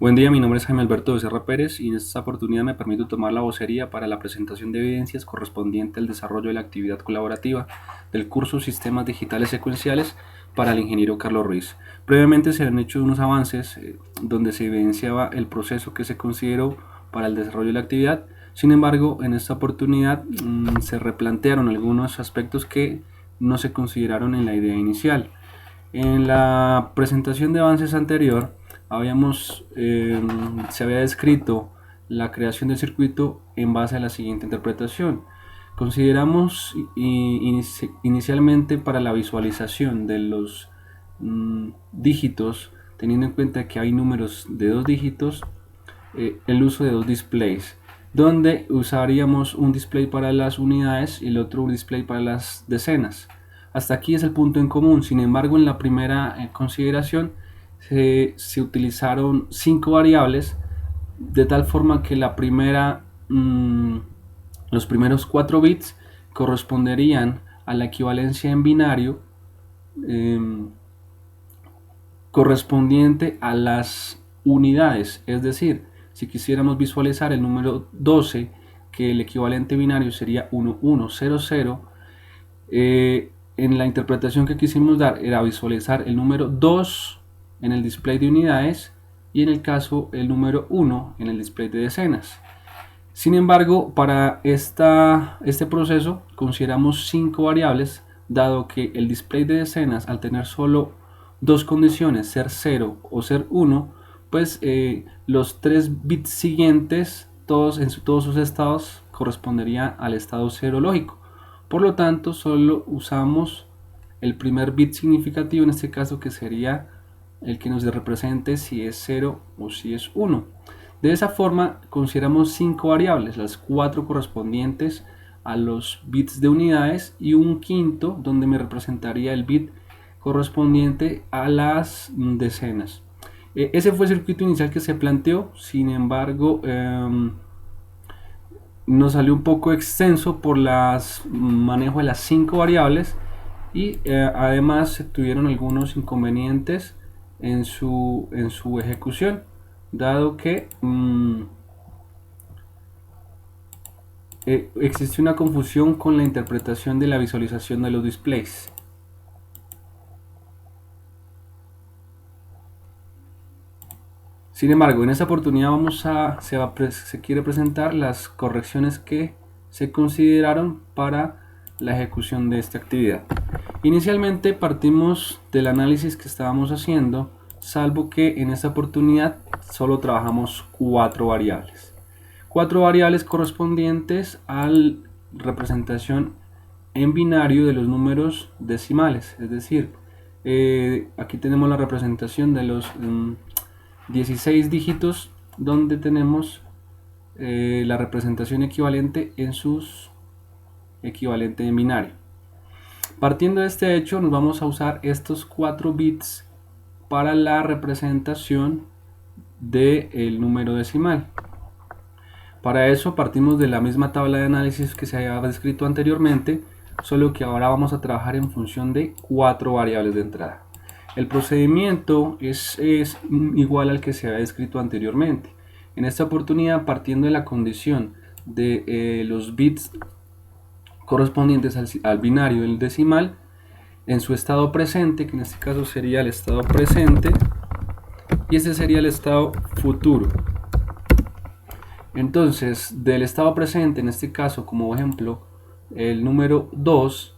Buen día, mi nombre es Jaime Alberto Becerra Pérez y en esta oportunidad me permito tomar la vocería para la presentación de evidencias correspondiente al desarrollo de la actividad colaborativa del curso Sistemas Digitales Secuenciales para el ingeniero Carlos Ruiz. Previamente se han hecho unos avances donde se evidenciaba el proceso que se consideró para el desarrollo de la actividad. Sin embargo, en esta oportunidad se replantearon algunos aspectos que no se consideraron en la idea inicial. En la presentación de avances anterior, se había descrito la creación del circuito en base a la siguiente interpretación. Consideramos inicialmente para la visualización de los dígitos, teniendo en cuenta que hay números de dos dígitos, el uso de dos displays, donde usaríamos un display para las unidades y el otro un display para las decenas. Hasta aquí es el punto en común. Sin embargo, en la primera consideración se utilizaron 5 variables, de tal forma que los primeros 4 bits corresponderían a la equivalencia en binario correspondiente a las unidades. Es decir, si quisiéramos visualizar el número 12, que el equivalente binario sería 1100, en la interpretación que quisimos dar era visualizar el número 2 en el display de unidades y en el caso el número 1 en el display de decenas. Sin embargo, para este proceso consideramos 5 variables, dado que el display de decenas, al tener solo dos condiciones, ser 0 o ser 1, pues los 3 bits siguientes, todos sus estados, corresponderían al estado 0 lógico. Por lo tanto, solo usamos el primer bit significativo, en este caso, que sería el que nos represente si es 0 o si es 1. De esa forma consideramos 5 variables, las 4 correspondientes a los bits de unidades y un quinto donde me representaría el bit correspondiente a las decenas. Ese fue el circuito inicial que se planteó. Sin embargo, nos salió un poco extenso por el manejo de las 5 variables y además se tuvieron algunos inconvenientes en su ejecución, dado que existe una confusión con la interpretación de la visualización de los displays. Sin embargo, en esta oportunidad se quiere presentar las correcciones que se consideraron para la ejecución de esta actividad. Inicialmente partimos del análisis que estábamos haciendo, salvo que en esta oportunidad solo trabajamos 4 variables. 4 variables correspondientes a la representación en binario de los números decimales. Es decir, aquí tenemos la representación de los 16 dígitos, donde tenemos la representación equivalente en sus equivalente en binario. Partiendo de este hecho, nos vamos a usar estos 4 bits para la representación del número decimal. Para eso partimos de la misma tabla de análisis que se había descrito anteriormente, solo que ahora vamos a trabajar en función de 4 variables de entrada. El procedimiento es igual al que se había descrito anteriormente. En esta oportunidad, partiendo de la condición de los bits correspondientes al binario del decimal en su estado presente, que en este caso sería el estado presente, y este sería el estado futuro. Entonces, del estado presente, en este caso como ejemplo, el número 2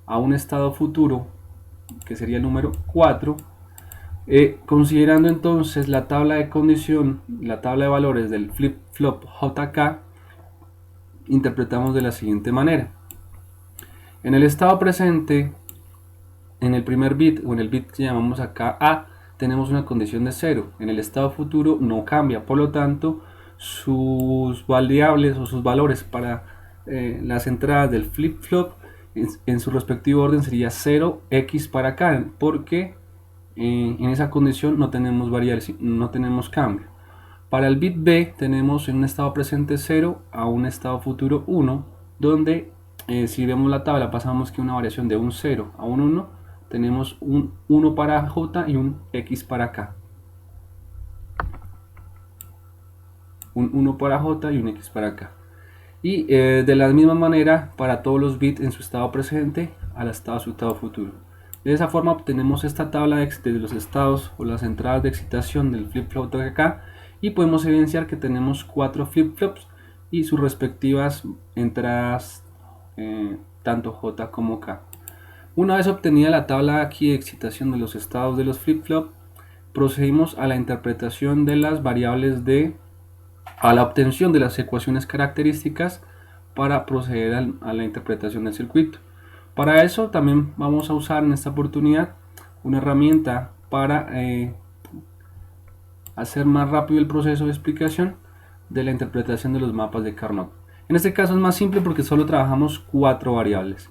a un estado futuro, que sería el número 4, considerando entonces la tabla de condición, la tabla de valores del flip-flop JK, interpretamos de la siguiente manera. En el estado presente, en el primer bit o en el bit que llamamos acá A, tenemos una condición de 0. En el estado futuro no cambia, por lo tanto sus variables o sus valores para las entradas del flip-flop en su respectivo orden sería 0x para acá, porque en esa condición no tenemos variables, no tenemos cambio. Para el bit B tenemos en un estado presente 0 a un estado futuro 1, donde si vemos la tabla pasamos que una variación de un 0 a un 1, tenemos un 1 para J y un X para K. un 1 para J y un X para K. Y de la misma manera para todos los bits en su estado presente al estado su estado futuro. De esa forma obtenemos esta tabla de los estados o las entradas de excitación del flip-flop de acá, y podemos evidenciar que tenemos 4 flip-flops y sus respectivas entradas tanto J como K. Una vez obtenida la tabla aquí de excitación de los estados de los flip-flop, procedimos a la interpretación de las variables a la obtención de las ecuaciones características para proceder a la interpretación del circuito. Para eso también vamos a usar en esta oportunidad una herramienta para hacer más rápido el proceso de explicación de la interpretación de los mapas de Carnot. En este caso es más simple porque solo trabajamos 4 variables.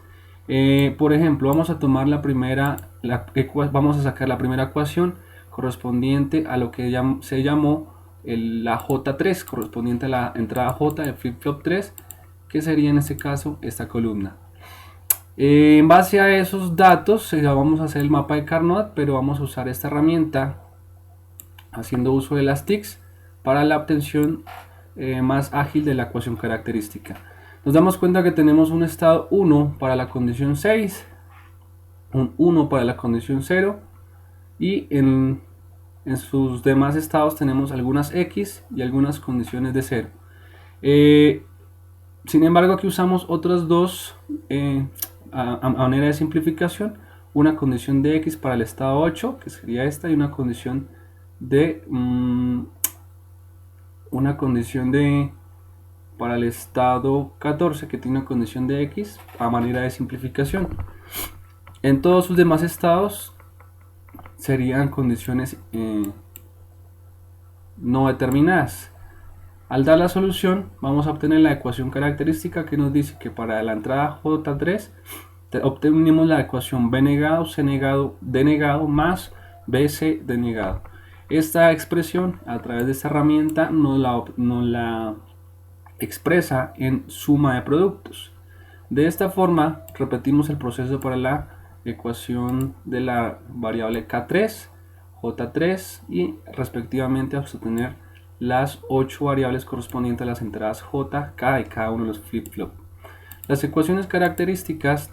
Por ejemplo, vamos a tomar vamos a sacar la primera ecuación correspondiente a lo que se llamó la J3, correspondiente a la entrada J de flip-flop 3, que sería en este caso esta columna. En base a esos datos vamos a hacer el mapa de Carnot, pero vamos a usar esta herramienta haciendo uso de las TICs para la obtención más ágil de la ecuación característica. Nos damos cuenta que tenemos un estado 1 para la condición 6, un 1 para la condición 0, y en sus demás estados tenemos algunas X y algunas condiciones de 0. Sin embargo, aquí usamos otras dos a manera de simplificación: una condición de X para el estado 8, que sería esta, y una condición para el estado 14, que tiene una condición de X a manera de simplificación. En todos sus demás estados serían condiciones no determinadas. Al dar la solución vamos a obtener la ecuación característica, que nos dice que para la entrada J3 obtenemos la ecuación B negado, C negado, D negado más BC D negado. Esta expresión, a través de esta herramienta, nos la expresa en suma de productos. De esta forma repetimos el proceso para la ecuación de la variable K3, J3, y respectivamente vamos a obtener las 8 variables correspondientes a las entradas J, K de cada uno de los flip-flop. Las ecuaciones características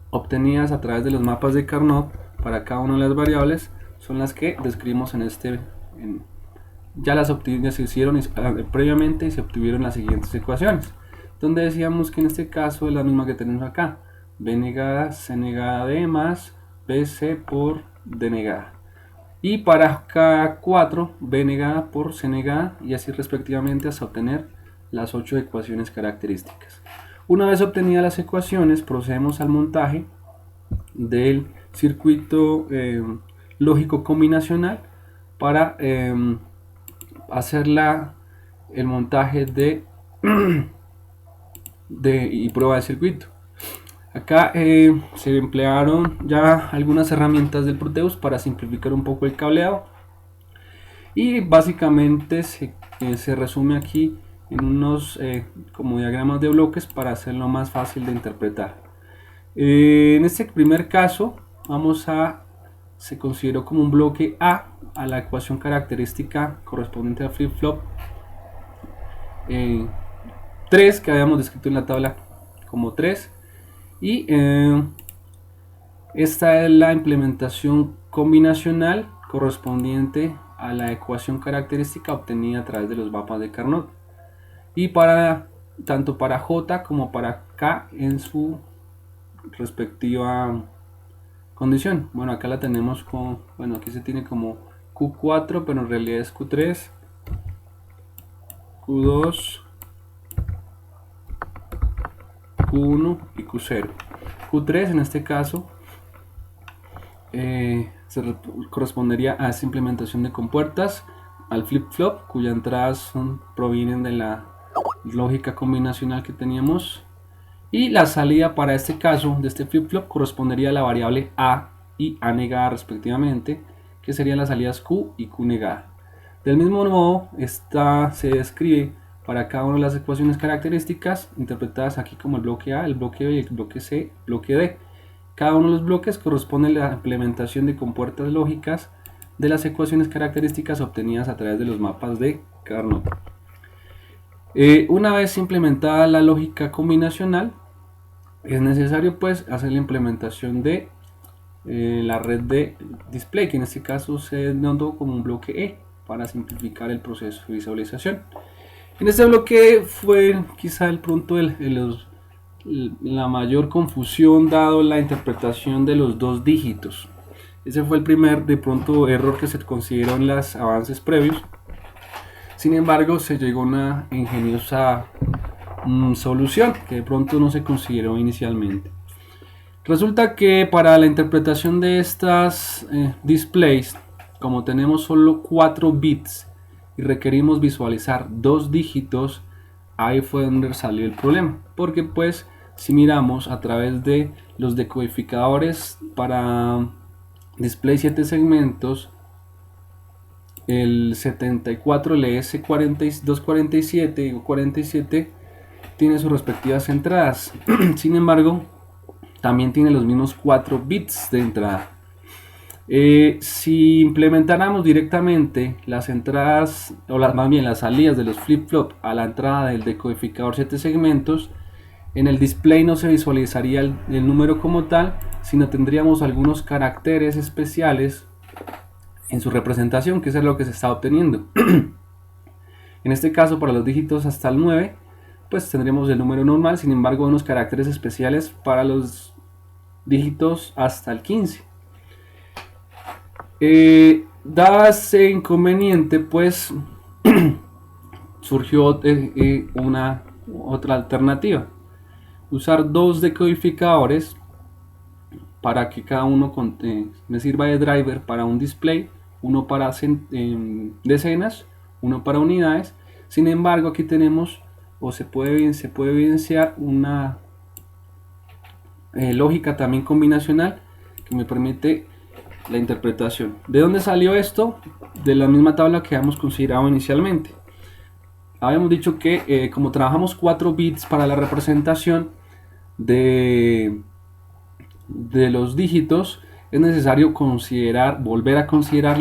obtenidas a través de los mapas de Carnot para cada una de las variables son las que describimos ya se hicieron previamente y se obtuvieron las siguientes ecuaciones, donde decíamos que en este caso es la misma que tenemos acá: B negada, C negada D más BC por D negada. Y para K4, B negada por C negada, y así respectivamente hasta obtener las 8 ecuaciones características. Una vez obtenidas las ecuaciones, procedemos al montaje del circuito lógico combinacional para hacer el montaje y prueba de circuito. Acá se emplearon ya algunas herramientas del Proteus para simplificar un poco el cableado, y básicamente se resume aquí en unos como diagramas de bloques para hacerlo más fácil de interpretar. En este primer caso se consideró como un bloque A la ecuación característica correspondiente al flip-flop 3, que habíamos descrito en la tabla como 3. Y esta es la implementación combinacional correspondiente a la ecuación característica obtenida a través de los mapas de Carnot, y tanto para J como para K en su respectiva condición. Bueno, acá la tenemos aquí se tiene como Q4, pero en realidad es Q3, Q2, Q1 y Q0. Q3 en este caso correspondería a esta implementación de compuertas al flip-flop, cuyas entradas provienen de la lógica combinacional que teníamos, y la salida para este caso de este flip-flop correspondería a la variable A y A negada respectivamente, que serían las salidas Q y Q negada. Del mismo modo, esta se describe para cada una de las ecuaciones características, interpretadas aquí como el bloque A, el bloque B, el bloque C, el bloque D. Cada uno de los bloques corresponde a la implementación de compuertas lógicas de las ecuaciones características obtenidas a través de los mapas de Carnot. Una vez implementada la lógica combinacional, es necesario pues hacer la implementación de la red de display, que en este caso se denotó como un bloque E para simplificar el proceso de visualización. En este bloque fue quizá el punto la mayor confusión dado la interpretación de los dos dígitos. Ese fue el primer de pronto error que se consideró en los avances previos. Sin embargo, se llegó a una ingeniosa solución que de pronto no se consideró inicialmente. Resulta que para la interpretación de estas displays, como tenemos solo 4 bits y requerimos visualizar dos dígitos, ahí fue donde salió el problema. Porque pues si miramos a través de los decodificadores para display 7 segmentos, el 74LS247 o 47 tiene sus respectivas entradas. Sin embargo, también tiene los mismos 4 bits de entrada. Si implementáramos directamente las entradas, o más bien las salidas de los flip-flop a la entrada del decodificador 7 segmentos, en el display no se visualizaría el número como tal, sino tendríamos algunos caracteres especiales en su representación, que es lo que se está obteniendo. En este caso, para los dígitos hasta el 9, pues tendremos el número normal, sin embargo unos caracteres especiales para los dígitos hasta el 15. Dado ese inconveniente, pues surgió una otra alternativa: usar dos decodificadores para que cada uno me sirva de driver para un display, uno para decenas, uno para unidades. Sin embargo, aquí tenemos, o se puede evidenciar una lógica también combinacional que me permite la interpretación. ¿De dónde salió esto? De la misma tabla que habíamos considerado inicialmente. Habíamos dicho que como trabajamos 4 bits para la representación de los dígitos, es necesario volver a considerar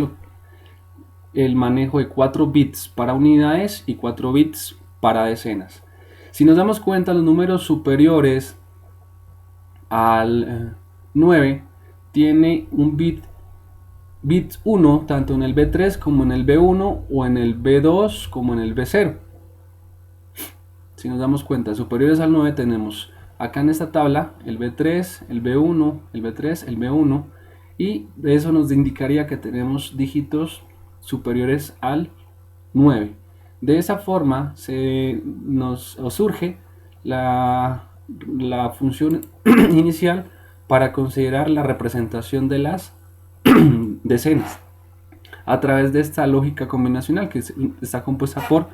el manejo de 4 bits para unidades y 4 bits para decenas. Si nos damos cuenta, los números superiores al 9 tiene un bit 1 tanto en el B3 como en el B1, o en el B2 como en el B0. Si nos damos cuenta, superiores al 9 tenemos acá en esta tabla el B3, el B1, el B3, el B1, y eso nos indicaría que tenemos dígitos superiores al 9. De esa forma nos surge la función inicial para considerar la representación de las decenas a través de esta lógica combinacional, que está compuesta por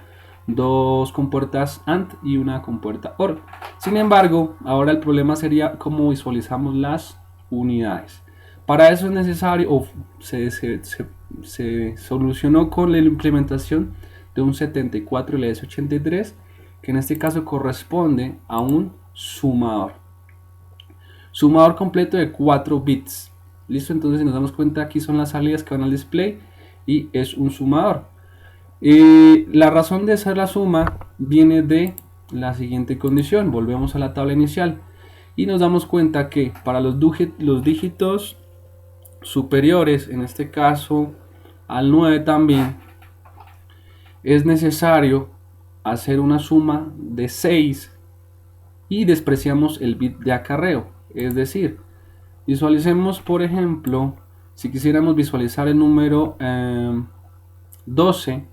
dos compuertas AND y una compuerta OR. Sin embargo, ahora el problema sería cómo visualizamos las unidades. Para eso es necesario, o se solucionó con la implementación de un 74LS83, que en este caso corresponde a un sumador completo de 4 bits. Listo, entonces si nos damos cuenta, aquí son las salidas que van al display y es un sumador. La razón de hacer la suma viene de la siguiente condición. Volvemos a la tabla inicial y nos damos cuenta que para los dígitos superiores, en este caso al 9 también, es necesario hacer una suma de 6 y despreciamos el bit de acarreo. Es decir, visualicemos, por ejemplo, si quisiéramos visualizar el número 12,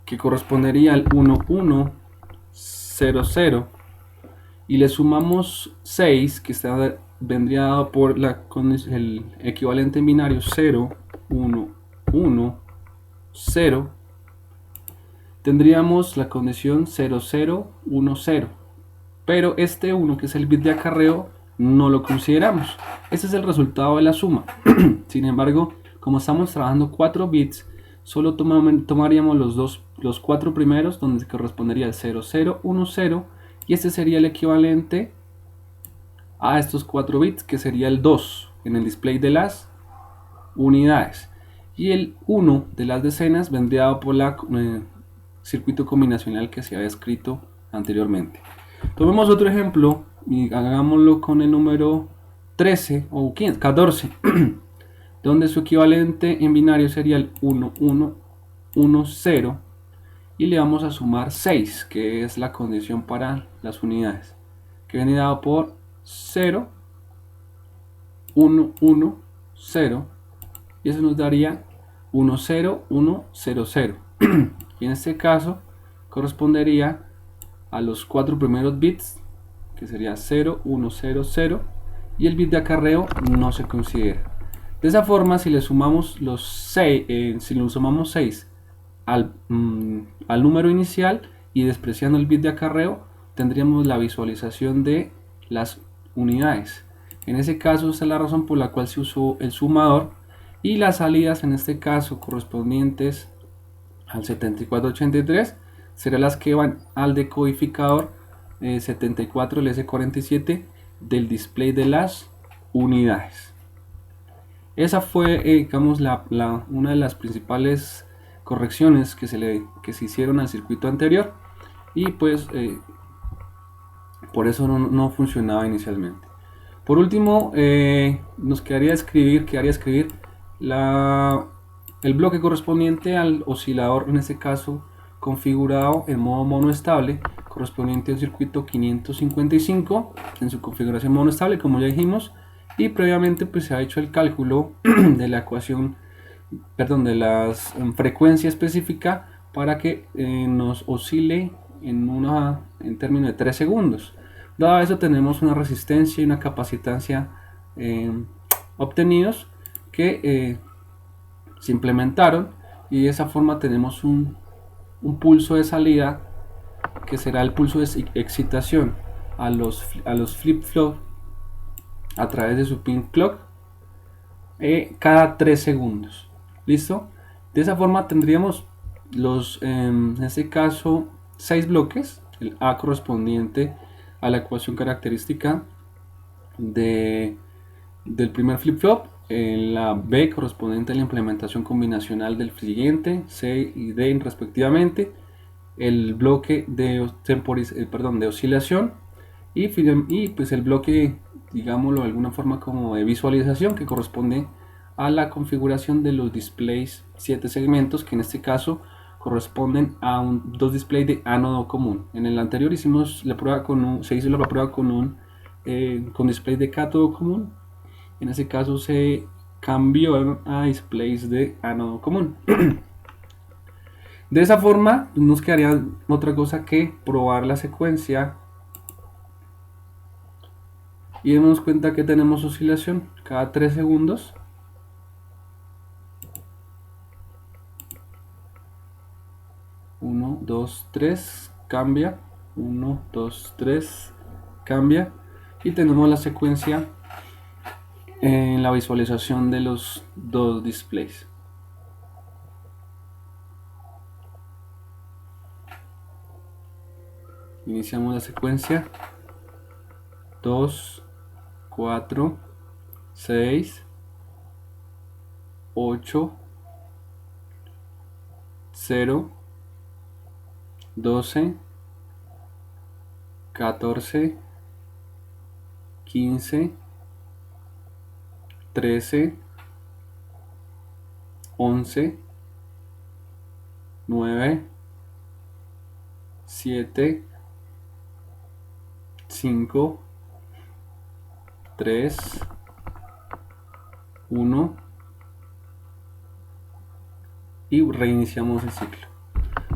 que correspondería al 1100, y le sumamos 6, que vendría dado por el equivalente en binario 0, 1, 1, 0, tendríamos la condición 00, 1, 0. Pero este 1, que es el bit de acarreo, no lo consideramos. Este es el resultado de la suma. Sin embargo, como estamos trabajando 4 bits, solo tomaríamos los 4 primeros, donde correspondería el 00, 10, y este sería el equivalente a estos 4 bits, que sería el 2 en el display de las unidades, y el 1 de las decenas vendría dado por la circuito combinacional que se había escrito anteriormente. Tomemos otro ejemplo y hagámoslo con el número 13 o 15, 14, donde su equivalente en binario sería el 1, 1, 1, 0, y le vamos a sumar 6, que es la condición para las unidades, que viene dado por 0, 1, 1, 0, y eso nos daría 1, 0, 1, 0, 0. Y en este caso correspondería a los 4 primeros bits, que sería 0, 1, 0, 0, y el bit de acarreo no se considera. De esa forma, si le sumamos los 6, si le sumamos 6 al número inicial y despreciando el bit de acarreo, tendríamos la visualización de las unidades. En ese caso, esa es la razón por la cual se usó el sumador, y las salidas en este caso correspondientes al 7483 serán las que van al decodificador 74 LS47 del display de las unidades. Esa fue digamos una de las principales correcciones que se hicieron al circuito anterior, y pues por eso no funcionaba inicialmente. Por último, nos quedaría escribir el bloque correspondiente al oscilador, en este caso configurado en modo monoestable, correspondiente al circuito 555 en su configuración monoestable, como ya dijimos, y previamente pues se ha hecho el cálculo de la ecuación, de la frecuencia específica para que nos oscile en términos de 3 segundos. Dado eso, tenemos una resistencia y una capacitancia obtenidos que se implementaron, y de esa forma tenemos un pulso de salida que será el pulso de excitación a los flip-flop a través de su pin clock cada 3 segundos. ¿Listo? De esa forma tendríamos en este caso 6 bloques, el A correspondiente a la ecuación característica del primer flip-flop, la B correspondiente a la implementación combinacional del siguiente, C y D respectivamente, el bloque de oscilación, y pues el bloque, digámoslo de alguna forma, como de visualización, que corresponde a la configuración de los displays 7 segmentos, que en este caso corresponden a dos displays de ánodo común. En el anterior hicimos la prueba se hizo la prueba con display de cátodo común. En este caso se cambió a displays de ánodo común. De esa forma nos quedaría otra cosa que probar la secuencia, y demos cuenta que tenemos oscilación cada 3 segundos. Uno, 2, 3, cambia. 1, 2, 3, cambia. Y tenemos la secuencia en la visualización de los dos displays. Iniciamos la secuencia. 2, 4, 6, 8, 0, 12, 14, 15, 13, 11, 9, 7, 5, 3, 1, y reiniciamos el ciclo.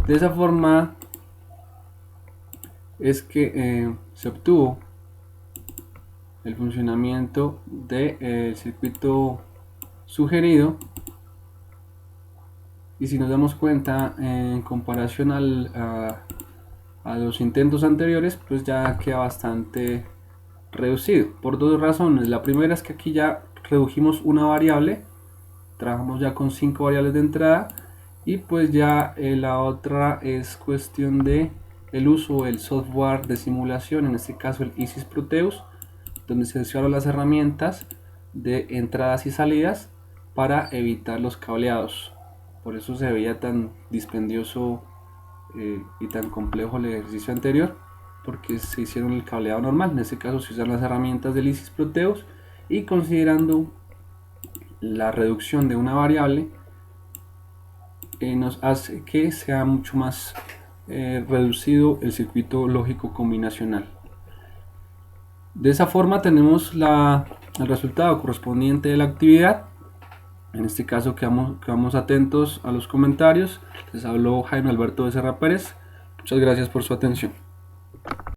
De esa forma es que se obtuvo el funcionamiento del circuito sugerido, y si nos damos cuenta, en comparación a los intentos anteriores, pues ya queda bastante reducido por dos razones. La primera es que aquí ya redujimos una variable, trabajamos ya con 5 variables de entrada, y pues ya la otra es cuestión de el uso del software de simulación, en este caso el Isis Proteus, donde se usaron las herramientas de entradas y salidas para evitar los cableados. Por eso se veía tan dispendioso y tan complejo el ejercicio anterior, porque se hicieron el cableado normal. En este caso se usan las herramientas de Lysis Proteus, y considerando la reducción de una variable nos hace que sea mucho más reducido el circuito lógico combinacional. De esa forma tenemos el resultado correspondiente de la actividad. En este caso quedamos atentos a los comentarios. Les habló Jaime Alberto Becerra Pérez. Muchas gracias por su atención.